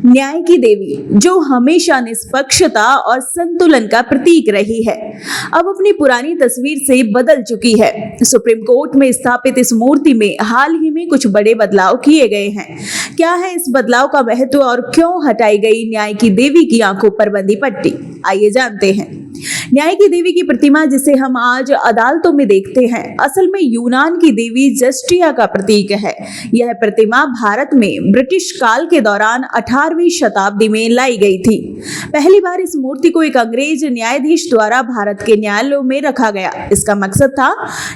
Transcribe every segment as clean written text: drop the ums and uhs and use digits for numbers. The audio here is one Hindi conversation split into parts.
न्याय की देवी जो हमेशा निष्पक्षता और संतुलन का प्रतीक रही है, अब अपनी पुरानी तस्वीर से बदल चुकी है। सुप्रीम कोर्ट में स्थापित इस मूर्ति में हाल ही में कुछ बड़े बदलाव किए गए हैं। क्या है इस बदलाव का महत्व और क्यों हटाई गई न्याय की देवी की आंखों पर बंधी पट्टी, आइए जानते हैं। न्याय की देवी की प्रतिमा जिसे हम आज अदालतों में देखते हैं, असल में यूनान की देवी जस्टिया का प्रतीक है। यह प्रतिमा भारत में ब्रिटिश काल के दौरान 18वीं शताब्दी में लाई गई थी। पहली बार इस मूर्ति को एक अंग्रेज न्यायाधीश द्वारा भारत के न्यायालयों में रखा गया। इसका मकसद था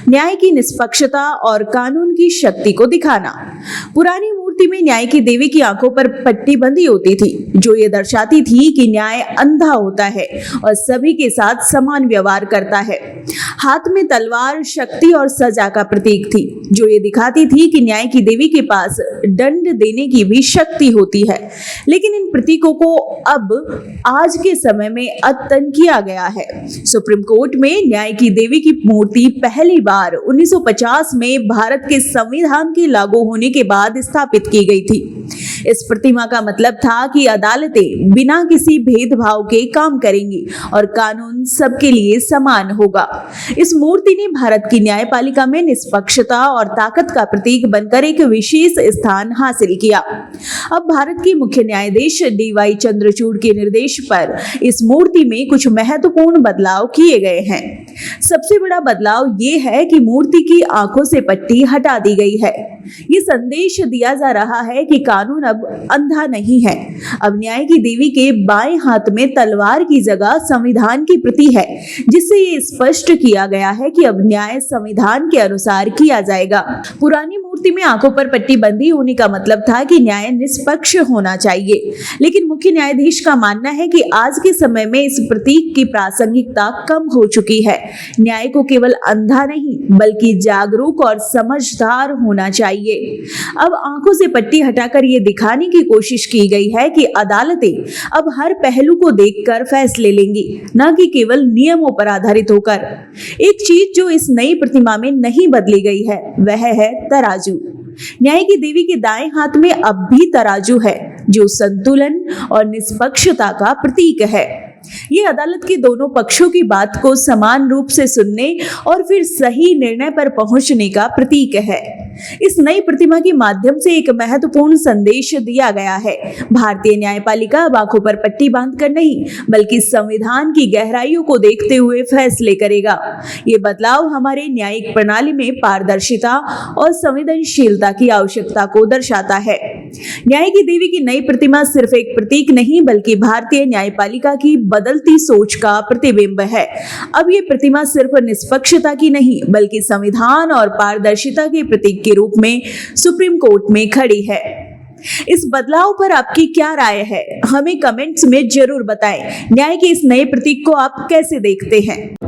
न्याय की निष्पक्षता और कानून की शक्ति को दिखाना। पुरानी मूर्ति में न्याय की देवी की आंखों पर पट्टी बंधी होती थी, जो ये दर्शाती थी कि न्याय अंधा होता है और सभी के साथ समान व्यवहार करता है। हाथ में तलवार शक्ति और सजा का प्रतीक थी, जो ये दिखाती थी कि न्याय की देवी के पास दंड देने की भी शक्ति होती है। लेकिन इन प्रतीकों को अब आज के समय में अद्यतन किया गया है। सुप्रीम कोर्ट में न्याय की देवी की मूर्ति पहली बार 1950 में भारत के संविधान के लागू होने के बाद स्थापित की गई थी। इस प्रतिमा का मतलब था कि अदालतें बिना किसी भेदभाव के काम करेंगी और कानून सबके लिए समान होगा। इस मूर्ति ने भारत की न्यायपालिका में निष्पक्षता और ताकत का प्रतीक बनकर एक विशेष स्थान हासिल किया। अब भारत के मुख्य न्यायाधीश DY चंद्रचूड़ के निर्देश पर इस मूर्ति में कुछ महत्वपूर्ण बदलाव किए गए हैं। सबसे बड़ा बदलाव ये है कि मूर्ति की आंखों से पट्टी हटा दी गई है। ये संदेश दिया जा रहा है कि कानून अब अंधा नहीं है। अब न्याय की देवी के बाएं हाथ में तलवार की जगह संविधान की प्रति है, जिससे ये स्पष्ट किया गया है कि अब न्याय संविधान के अनुसार किया जाएगा। पुरानी मूर्ति में आंखों पर पट्टी बंदी होने का मतलब था कि न्याय निष्पक्ष होना चाहिए, लेकिन मुख्य न्यायाधीश का मानना है कि आज के समय में इस प्रतीक की प्रासंगिकता कम हो चुकी है। न्याय को केवल अंधा नहीं बल्कि जागरूक और समझदार होना चाहिए। अब आंखों से पट्टी हटाकर ये दिखाने की कोशिश की गई है कि अदालतें अब हर पहलू को देखकर फैसले लेंगी, न कि केवल नियमों पर आधारित होकर। एक चीज जो इस नई प्रतिमा में नहीं बदली गई है वह है तराजू। न्याय की देवी के दाएं हाथ में अब भी तराजू है, जो संतुलन और निष्पक्षता का प्रतीक है। ये अदालत के दोनों पक्षों की बात को समान रूप से सुनने और फिर सही निर्णय पर पहुंचने का प्रतीक है। इस नई प्रतिमा के माध्यम से एक महत्वपूर्ण संदेश दिया गया है। भारतीय न्यायपालिका अब आंखों पर पट्टी बांधकर नहीं बल्कि संविधान की गहराइयों को देखते हुए फैसले करेगा। ये बदलाव हमारे न्यायिक प्रणाली में पारदर्शिता और संवेदनशीलता की आवश्यकता को दर्शाता है। न्याय की देवी की नई प्रतिमा सिर्फ एक प्रतीक नहीं बल्कि भारतीय न्यायपालिका की बदलती सोच का प्रतिबिंब है। अब ये प्रतिमा सिर्फ निष्पक्षता की नहीं बल्कि संविधान और पारदर्शिता के प्रतीक के रूप में सुप्रीम कोर्ट में खड़ी है। इस बदलाव पर आपकी क्या राय है? हमें कमेंट्स में जरूर बताएं। न्याय के इस नए प्रतीक को आप कैसे देखते हैं?